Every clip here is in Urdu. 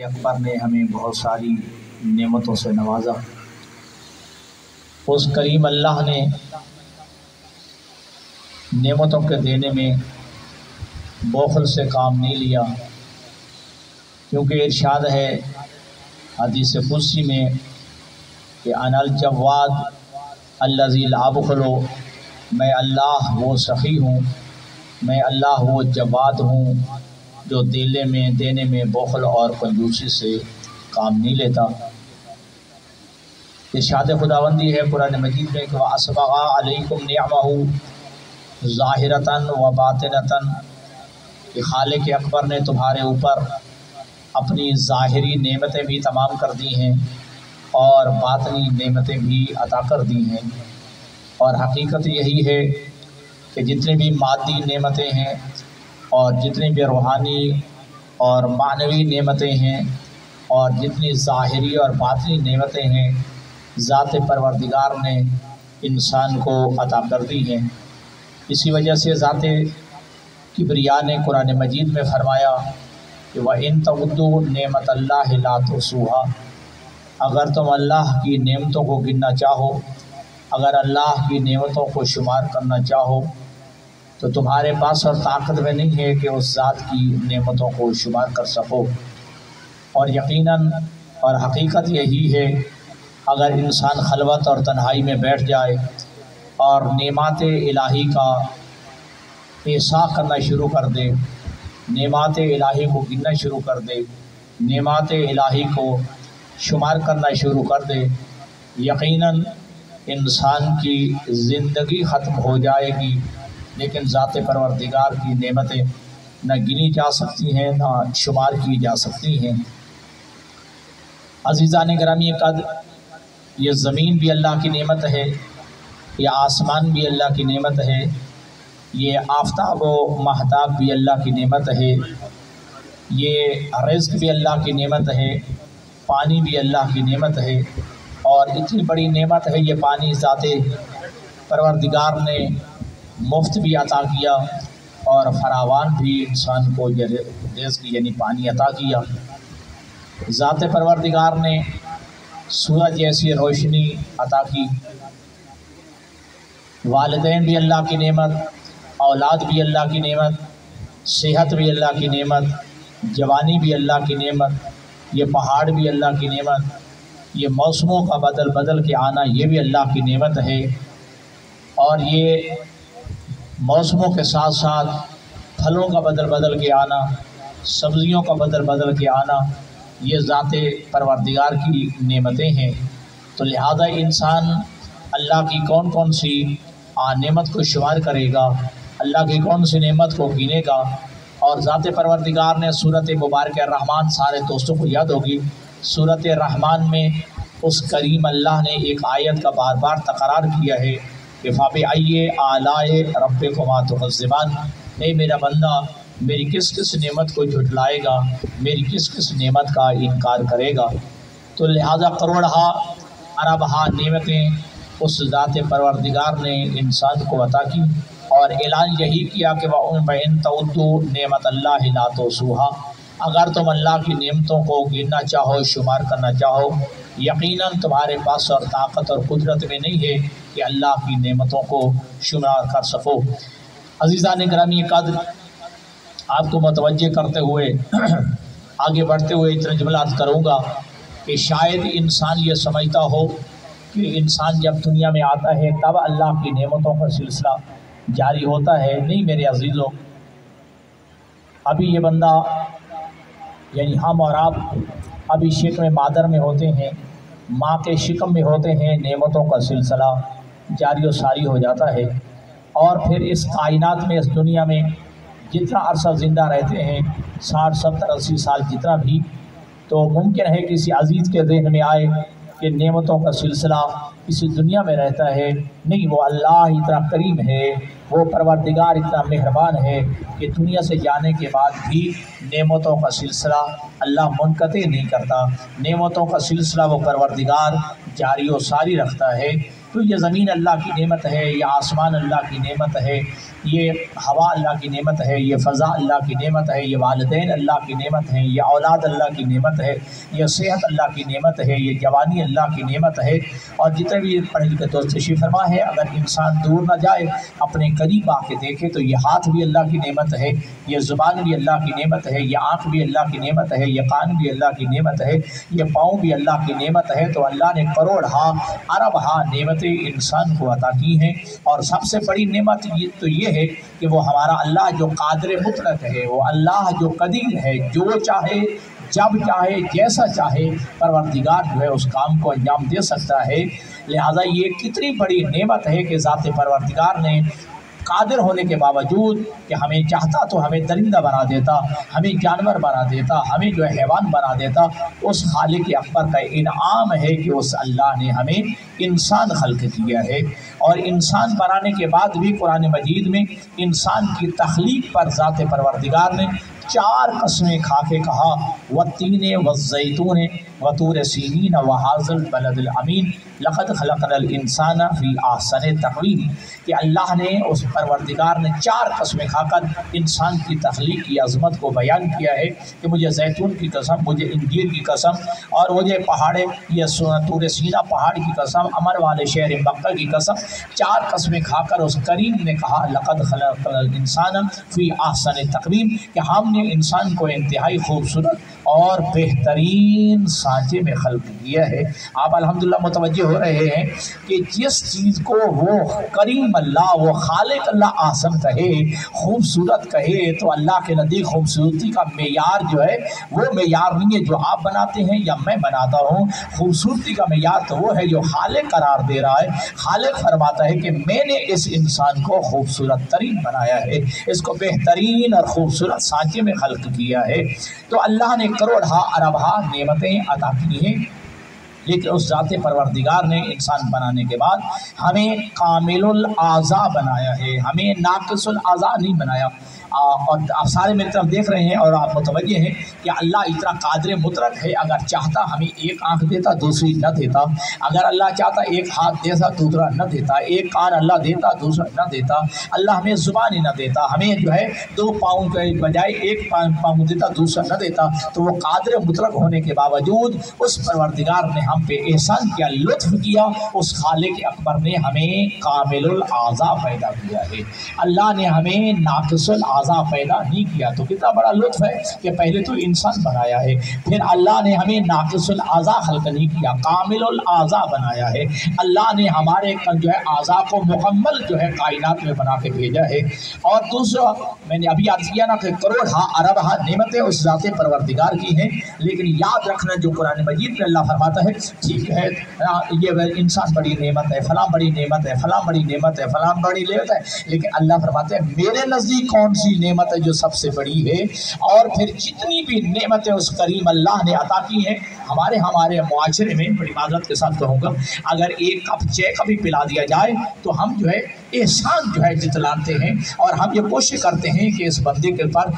اکبر نے ہمیں بہت ساری نعمتوں سے نوازا۔ اس کریم اللہ نے نعمتوں کے دینے میں بخل سے کام نہیں لیا، کیونکہ ارشاد ہے حدیث قدسی میں کہ انا الجواد الذی لا ابخل، میں اللہ وہ سخی ہوں، میں اللہ وہ جواد ہوں جو دینے میں بخل اور کنجوسی سے کام نہیں لیتا۔ ارشاد خداوندی ہے قرآن مجید میں کہ وَأَسْبَغَ عَلَيْكُمْ نِعْمَهُ ظَاہِرَةً وَبَاطِنَةً، کہ خالق اکبر نے تمہارے اوپر اپنی ظاہری نعمتیں بھی تمام کر دی ہیں اور باطنی نعمتیں بھی عطا کر دی ہیں۔ اور حقیقت یہی ہے کہ جتنی بھی مادی نعمتیں ہیں اور جتنی بھی روحانی اور معنوی نعمتیں ہیں اور جتنی ظاہری اور باطنی نعمتیں ہیں، ذات پروردگار نے انسان کو عطا کر دی ہیں۔ اسی وجہ سے ذات کبریا نے قرآن مجید میں فرمایا کہ وَإِن تَعُدُّوا نِعْمَتَ اللَّهِ لَا تُحْصُوهَا، اگر تم اللہ کی نعمتوں کو گننا چاہو، اگر اللہ کی نعمتوں کو شمار کرنا چاہو تو تمہارے پاس اور طاقت میں نہیں ہے کہ اس ذات کی نعمتوں کو شمار کر سکو۔ اور یقیناً اور حقیقت یہی ہے، اگر انسان خلوت اور تنہائی میں بیٹھ جائے اور نعمات الہی کا احصاء کرنا شروع کر دے، نعمات الہی کو گننا شروع کر دے، نعمات الہی کو شمار کرنا شروع کر دے، یقیناً انسان کی زندگی ختم ہو جائے گی، لیکن ذات پروردگار کی نعمتیں نہ گنی جا سکتی ہیں نہ شمار کی جا سکتی ہیں۔ عزیزان گرامی قدر، یہ زمین بھی اللہ کی نعمت ہے، یہ آسمان بھی اللہ کی نعمت ہے، یہ آفتاب و مہتاب بھی اللہ کی نعمت ہے، یہ رزق بھی اللہ کی نعمت ہے، پانی بھی اللہ کی نعمت ہے۔ اور اتنی بڑی نعمت ہے یہ پانی، ذات پروردگار نے مفت بھی عطا کیا اور فراوان بھی انسان کو یہ رزق یعنی پانی عطا کیا۔ ذات پروردگار نے سورج جیسی روشنی عطا کی۔ والدین بھی اللہ کی نعمت، اولاد بھی اللہ کی نعمت، صحت بھی اللہ کی نعمت، جوانی بھی اللہ کی نعمت، یہ پہاڑ بھی اللہ کی نعمت، یہ موسموں کا بدل کے آنا یہ بھی اللہ کی نعمت ہے۔ اور یہ موسموں کے ساتھ ساتھ پھلوں کا بدل کے آنا، سبزیوں کا بدل کے آنا، یہ ذات پروردگار کی نعمتیں ہیں۔ تو لہذا انسان اللہ کی کون سی نعمت کو شمار کرے گا، اللہ کی کون سی نعمت کو گنے گا۔ اور ذات پروردگار نے صورت مبارک الرحمن، سارے دوستوں کو یاد ہوگی، صورت الرحمن میں اس کریم اللہ نے ایک آیت کا بار بار تکرار کیا ہے کہ فَبِأَيِّ آلَاءِ رَبِّكُمَا تُكَذِّبَانِ، اے میرا بندہ میری کس نعمت کو جھٹلائے گا، میری کس نعمت کا انکار کرے گا۔ تو لہذا کروڑہا اربہا نعمتیں اس ذات پروردگار نے انسان کو عطا کی، اور اعلان یہی کیا کہ وَإِن تَعُدُّوا نِعْمَتَ اللَّهِ لَا تُحْصُوهَا، اگر تم اللہ کی نعمتوں کو گننا چاہو، شمار کرنا چاہو، یقیناً تمہارے پاس اور طاقت اور قدرت میں نہیں ہے کہ اللہ کی نعمتوں کو شمار کر سکو۔ عزیزان گرامی قدر، آپ کو متوجہ کرتے ہوئے آگے بڑھتے ہوئے اتنا جملہ عرض کروں گا کہ شاید انسان یہ سمجھتا ہو کہ انسان جب دنیا میں آتا ہے تب اللہ کی نعمتوں کا سلسلہ جاری ہوتا ہے۔ نہیں میرے عزیزوں، ابھی یہ بندہ یعنی ہم اور آپ ابھی شکم مادر میں ہوتے ہیں، ماں کے شکم میں ہوتے ہیں، نعمتوں کا سلسلہ جاری و ساری ہو جاتا ہے۔ اور پھر اس کائنات میں، اس دنیا میں جتنا عرصہ زندہ رہتے ہیں، 60 70 80 سال جتنا بھی، تو ممکن ہے کسی عزیز کے ذہن میں آئے کہ نعمتوں کا سلسلہ اسی دنیا میں رہتا ہے۔ نہیں، وہ اللہ اتنا کریم ہے، وہ پروردگار اتنا مہربان ہے کہ دنیا سے جانے کے بعد بھی نعمتوں کا سلسلہ اللہ منقطع نہیں کرتا، نعمتوں کا سلسلہ وہ پروردگار جاری و ساری رکھتا ہے۔ تو یہ زمین اللہ کی نعمت ہے، یہ آسمان اللہ کی نعمت ہے، یہ ہوا اللہ کی نعمت ہے، یہ فضا اللہ کی نعمت ہے، یہ والدین اللہ کی نعمت ہے، یہ اولاد اللہ کی نعمت ہے، یہ صحت اللہ کی نعمت ہے، یہ جوانی اللہ کی نعمت ہے۔ اور جتنے بھی پڑھے لکھے دوست تشریف فرما ہے، اگر انسان دور نہ جائے اپنے قریب آ کے دیکھے تو یہ ہاتھ بھی اللہ کی نعمت ہے، یہ زبان بھی اللہ کی نعمت ہے، یہ آنکھ بھی اللہ کی نعمت ہے، یہ کان بھی اللہ کی نعمت ہے، یہ پاؤں بھی اللہ کی نعمت ہے۔ تو اللہ نے کروڑ ہاں ارب ہاں نعمتیں انسان کو عطا کی ہیں، اور سب سے بڑی نعمت تو یہ ہے کہ وہ ہمارا اللہ جو قادر مطلق ہے، وہ اللہ جو قدیر ہے، جو چاہے جب چاہے جیسا چاہے پروردگار جو ہے اس کام کو انجام دے سکتا ہے۔ لہٰذا یہ کتنی بڑی نعمت ہے کہ ذات پروردگار نے قادر ہونے کے باوجود کہ ہمیں چاہتا تو ہمیں درندہ بنا دیتا، ہمیں جانور بنا دیتا، ہمیں جو ہے حیوان بنا دیتا۔ اس خالق اکبر کا انعام ہے کہ اس اللہ نے ہمیں انسان خلق کیا ہے، اور انسان بنانے کے بعد بھی قرآن مجید میں انسان کی تخلیق پر ذات پروردگار نے 4 قسمیں کھا کے کہا، والتین والزیتون وطور سینین وہذا البلد الامین لقد خلقنا الانسان فی احسن تقویم، کہ اللہ نے اس پروردگار نے 4 قسمیں کھا کر انسان کی تخلیق کی عظمت کو بیان کیا ہے کہ مجھے زیتون کی قسم، مجھے انجیر کی قسم، اور مجھے پہاڑے یہ طور سینا پہاڑ کی قسم، امر والے شہر مکہ کی قسم، 4 قسمیں کھا کر اس کریم نے کہا لقد خلقنا الانسان فی احسن تقویم، کہ ہم نے انسان کو انتہائی خوبصورت اور بہترین سانچے میں خلق کیا ہے۔ آپ الحمدللہ متوجہ ہو رہے ہیں کہ جس چیز کو وہ کریم اللہ، وہ خالق اللہ احسن کہے، خوبصورت کہے، تو اللہ کے نزدیک خوبصورتی کا معیار جو ہے وہ معیار نہیں ہے جو آپ بناتے ہیں یا میں بناتا ہوں۔ خوبصورتی کا معیار تو وہ ہے جو خالق قرار دے رہا ہے۔ خالق فرماتا ہے کہ میں نے اس انسان کو خوبصورت ترین بنایا ہے، اس کو بہترین اور خوبصورت سانچے میں خلق کیا ہے۔ تو اللہ نے کروڑہا اربہا نعمتیں عطا کی ہیں، لیکن اس ذات پروردگار نے انسان بنانے کے بعد ہمیں کامل الاعضاء بنایا ہے، ہمیں ناقص الاعضاء نہیں بنایا۔ اور آپ سارے میری طرف دیکھ رہے ہیں اور آپ متوجہ ہیں کہ اللہ اتنا قادر مطلق ہے، اگر چاہتا ہمیں ایک آنکھ دیتا دوسری نہ دیتا، اگر اللہ چاہتا ایک ہاتھ دیتا دوسرا نہ دیتا، ایک کان اللہ دیتا دوسرا نہ دیتا، اللہ ہمیں زبان ہی نہ دیتا، ہمیں جو ہے 2 پاؤں کے بجائے 1 پاؤں دیتا دوسرا نہ دیتا۔ تو وہ قادر مطلق ہونے کے باوجود اس پروردگار نے ہم پہ احسان کیا، لطف کیا، اس خالق اکبر نے ہمیں کامل الاعضاء پیدا کیا ہے۔ اللہ نے ہمیں ناقص الاعضاء پیدا نہیں کیا۔ تو کتنا بڑا لطف ہے کہ پہلے تو انسان بنایا ہے، پھر اللہ نے ہمیں ناقص الاعضاء خلق نہیں کیا، کامل الاعضاء بنایا ہے۔ اللہ نے ہمارے جو ہے اعضاء کو مکمل جو ہے کائنات میں بنا کے بھیجا ہے۔ اور دوسرا میں نے ابھی عرض کیا نا کہ کروڑہا اربہا نعمتیں اس ذات پروردگار کی ہیں، لیکن یاد رکھنا جو قرآن مجید میں اللہ فرماتا ہے ٹھیک ہے یہ انسان بڑی نعمت ہے، فلاں بڑی نعمت ہے، فلاں بڑی نعمت ہے، فلاں بڑی نعمت ہے، لیکن اللہ فرماتے ہیں میرے نزدیک کون سی نعمت ہے جو سب سے بڑی ہے؟ اور پھر جتنی بھی نعمتیں اس کریم اللہ نے عطا کی ہیں، ہمارے معاشرے میں بڑی معذرت کے ساتھ کہوں گا، اگر 1 کپ چائے کا بھی پلا دیا جائے تو ہم جو ہے احسان جو ہے جتلاتے ہیں، اور ہم یہ کوشش کرتے ہیں کہ اس بندے کے پر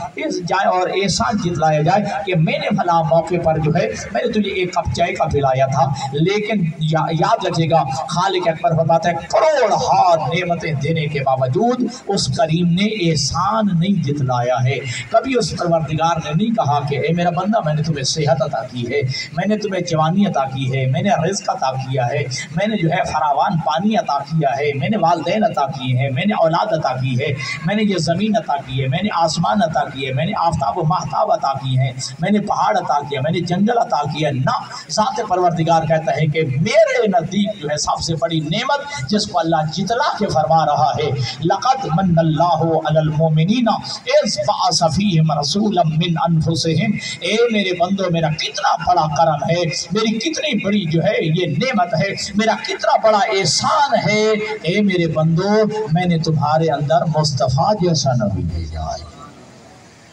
جائے اور احسان جتلایا جائے کہ میں نے فلاں موقع پر جو ہے میں نے تجھے 1 کپ چائے کا پلایا تھا۔ لیکن یاد رکھیے گا خالق اکبر فرماتا ہے کروڑہا نعمتیں دینے کے باوجود اس کریم نے احسان نہیں جتلایا ہے۔ کبھی اس پروردگار نے نہیں کہا کہ اے میرا بندہ میں نے تمہیں صحت عطا کی ہے، میں نے تمہیں جوانی عطا کی ہے، میں نے رزق عطا کیا ہے، میں نے جو ہے فراوان پانی عطا کیا ہے، میں نے والدین عطا کیے ہیں، میں نے اولاد عطا کی ہے، میں نے یہ زمین عطا کی ہے، میں نے آسمان عطا کیے، میں نے آفتاب و ماہتاب عطا کیے ہیں، میں نے پہاڑ عطا کیا، میں نے جنگل عطا کیا۔ نہ، ذات پروردگار کہتا ہے کہ میرے نزدیک جو ہے سب سے بڑی نعمت جس کو اللہ جتلا کے فرما رہا ہے لقد من اللہ علی المؤمنین اذ بعث فیہم رسولا من انفسہم، اے میرے بندو میرا کتنا بڑا کرم ہے، میری کتنی بڑی جو ہے یہ نعمت ہے، میرا کتنا بڑا احسان ہے، اے میرے بندو میں نے تمہارے اندر مصطفیٰ جیسا نبی بھیجا ہے،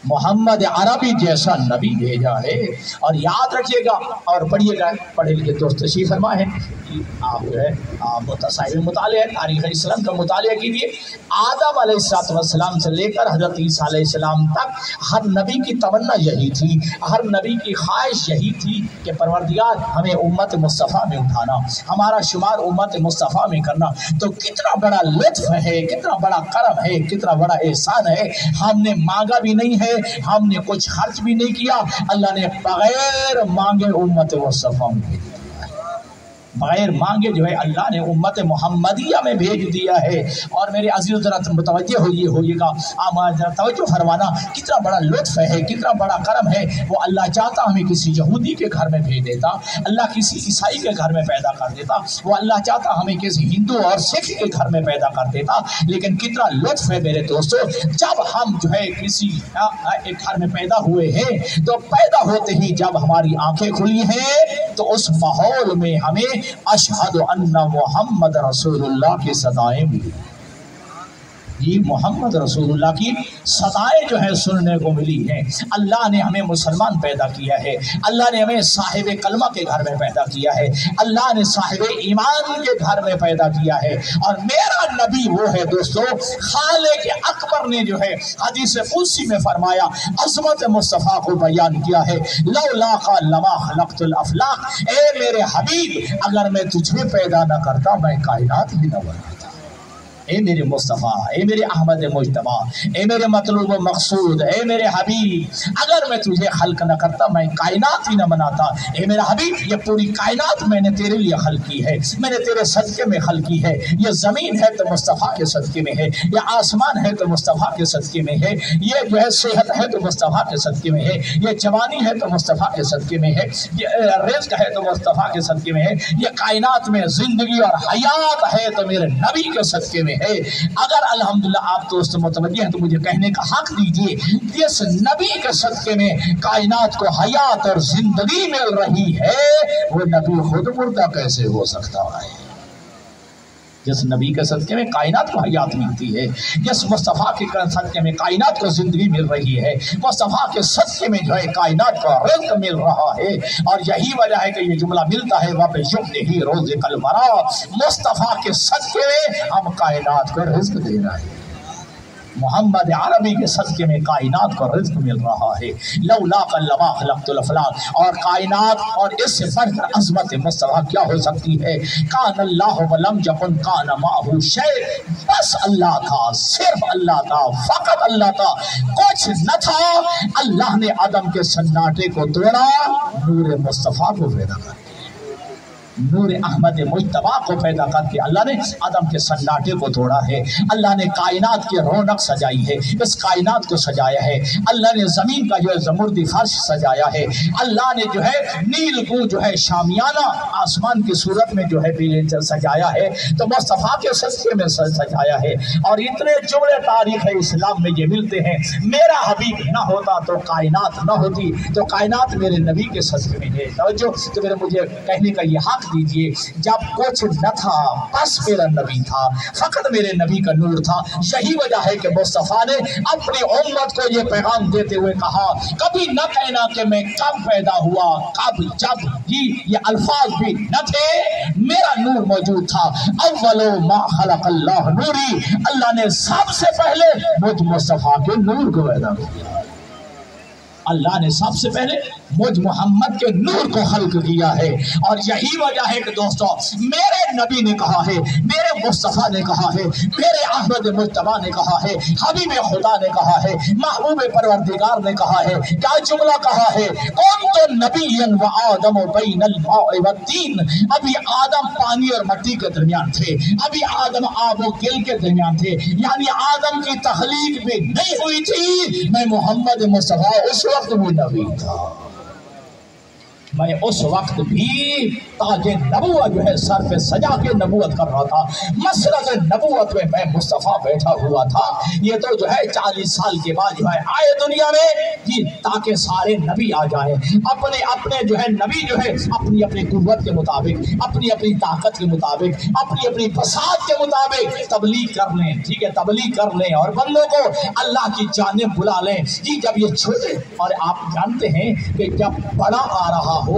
محمد عربی جیسا نبی بھیجا ہے۔ اور یاد رکھیے گا اور پڑھیے گا، پڑھے لکھے دوست تشریف فرما ہے، آپ جو ہے متصاحب مطالعہ تاریخ اسلام کا مطالعہ کیجیے۔ آدم علیہ السلام سے لے کر حضرت عیسیٰ علیہ السلام تک ہر نبی کی تمنا یہی تھی، ہر نبی کی خواہش یہی تھی کہ پروردگار ہمیں امت مصطفیٰ میں اٹھانا، ہمارا شمار امت مصطفیٰ میں کرنا، تو کتنا بڑا لطف ہے، کتنا بڑا کرم ہے، کتنا بڑا احسان ہے۔ ہم نے مانگا بھی نہیں ہے، ہم نے کچھ خرچ بھی نہیں کیا، اللہ نے بغیر مانگے امت مصطفیٰ میں بھیج دیا، بغیر مانگے جو ہے اللہ نے امت محمدیہ میں بھیج دیا ہے۔ اور میرے عزیز ذرا متوجہ ہوئیے گا، توجہ فرمانا، کتنا بڑا لطف ہے، کتنا بڑا کرم ہے۔ وہ اللہ چاہتا ہمیں کسی یہودی کے گھر میں بھیج دیتا، اللہ کسی عیسائی کے گھر میں پیدا کر دیتا، وہ اللہ چاہتا ہمیں کسی ہندو اور سکھ کے گھر میں پیدا کر دیتا، لیکن کتنا لطف ہے میرے دوستو، جب ہم جو ہے کسی ایک گھر میں پیدا ہوئے ہیں تو پیدا ہوتے ہی جب ہماری آنکھیں کھلی ہیں تو اس ماحول میں ہمیں اشہد ان محمد رسول اللہ کی صدائیں ملی، یہ محمد رسول اللہ کی صدائیں جو ہے سننے کو ملی ہیں۔ اللہ نے ہمیں مسلمان پیدا کیا ہے، اللہ نے ہمیں صاحب کلمہ کے گھر میں پیدا کیا ہے، اللہ نے صاحب ایمان کے گھر میں پیدا کیا ہے، اور میرا نبی وہ ہے دوستو، خالق اکبر نے جو ہے حدیث قدسی میں فرمایا، عظمت مصطفیٰ کو بیان کیا ہے، لولاک لما خلقت الافلاق، اے میرے حبیب اگر میں تجھے پیدا نہ کرتا میں کائنات بھی نہ بناتا، اے میرے مصطفیٰ، اے میرے احمد مجتبیٰ، اے میرے مطلوب و مقصود، اے میرے حبیب اگر میں تجھے خلق نہ کرتا میں کائنات ہی نہ بناتا۔ اے میرا حبیب یہ پوری کائنات میں نے تیرے لیے خلق کی ہے، میں نے تیرے صدقے میں خلق کی ہے، یہ زمین ہے تو مصطفیٰ کے صدقے میں ہے، یہ آسمان ہے تو مصطفیٰ کے صدقے میں ہے، یہ جو ہے صحت ہے تو مصطفیٰ کے صدقے میں ہے، یہ جوانی ہے تو مصطفیٰ کے صدقے میں ہے، یہ رزق ہے تو مصطفیٰ کے صدقے میں ہے، یہ کائنات میں زندگی اور حیات ہے تو میرے نبی کے صدقے میں ہے۔ اگر الحمدللہ آپ دوست متوجہ ہیں تو مجھے کہنے کا حق دیجئے، جس نبی کے صدقے میں کائنات کو حیات اور زندگی مل رہی ہے وہ نبی خود مردہ کیسے ہو سکتا ہے؟ جس نبی کے صدقے میں کائنات کو حیات ملتی ہے، جس مصطفیٰ کے صدقے میں کائنات کو زندگی مل رہی ہے، مصطفیٰ کے صدقے میں جو ہے کائنات کو رزق مل رہا ہے، اور یہی وجہ ہے کہ یہ جملہ ملتا ہے وَبِشُکْرِهِ رُزِقَ الْوَرَىٰ، مصطفیٰ کے صدقے میں ہم کائنات کو رزق دے رہے ہیں، محمد عربی کے صدقے میں کائنات کو رزق مل رہا ہے، لولاک لما خلقت الافلاق، اور کائنات اور اس سے بڑھ کر عظمت مصطفیٰ کیا ہو سکتی ہے؟ کان اللہ ولم یکن کان معہ شیء، بس اللہ تھا، صرف اللہ تھا، فقط اللہ تھا، کچھ نہ تھا، اللہ نے آدم کے سناٹے کو توڑا، نور مصطفیٰ کو پیدا کر، نور احمد مجتبیٰ کو پیدا کر کے اللہ نے آدم کے سناٹے کو توڑا ہے، اللہ نے کائنات کی رونق سجائی ہے، اس کائنات کو سجایا ہے، اللہ نے زمین کا جو ہے زمردی فرش سجایا ہے، اللہ نے جو ہے نیل کو جو ہے شامیانہ آسمان کی صورت میں جو ہے سجایا ہے، تو مصطفیٰ کے صدقے میں سجایا ہے، اور اتنے جملے تاریخ اسلام میں یہ ملتے ہیں، میرا حبیب نہ ہوتا تو کائنات نہ ہوتی، تو کائنات میرے نبی کے صدقے میں ہے۔ توجہ، تو میرے مجھے کہنے کا یہ حق دیجئے، جب کچھ نہ تھا بس میرا نبی تھا، فقط میرے نبی کا نور تھا، یہی وجہ ہے کہ مصطفیٰ نے اپنی امت کو یہ پیغام دیتے ہوئے کہا، کبھی نہ کہنا کہ میں کب پیدا ہوا، کب، جب، یہ الفاظ بھی نہ تھے، میرا نور موجود تھا، اول ما خلق اللہ نوری، اللہ نے سب سے پہلے مجھ مصطفیٰ کے نور کو پیدا کیا، اللہ نے سب سے پہلے مجھ محمد کے نور کو خلق کیا ہے، اور یہی وجہ ہے کہ دوستو میرے نبی نے کہا ہے، میرے مصطفیٰ نے کہا ہے، میرے احمد مجتبیٰ نے کہا ہے، حبیب خدا نے کہا ہے، محبوب پروردگار نے کہا ہے، کیا جملہ کہا ہے، کنت نبیا وآدم بین الماء والطین، ابھی آدم پانی اور مٹی کے درمیان تھے، ابھی آدم آب و گل کے درمیان تھے، یعنی آدم کی تخلیق بھی نہیں ہوئی تھی، میں محمد مصطفیٰ اس وقت بھی نبی تھا، میں اس وقت بھی تاج نبوت جو ہے سر پہ سجا کے نبوت کر رہا تھا، مسرت نبوت میں میں مصطفیٰ بیٹھا ہوا تھا، یہ تو جو ہے 40 سال کے بعد جو ہے آئے دنیا میں، تاکہ سارے نبی آ جائیں، اپنے جو ہے نبی جو ہے اپنی اپنی قوت کے مطابق، اپنی اپنی طاقت کے مطابق، اپنی اپنی فساد کے مطابق تبلیغ کر لیں، ٹھیک ہے، تبلیغ کر لیں اور بندوں کو اللہ کی جانب بلا لیں، جب یہ چھوٹے، اور آپ جانتے ہیں کہ جب بڑا آ رہا ہو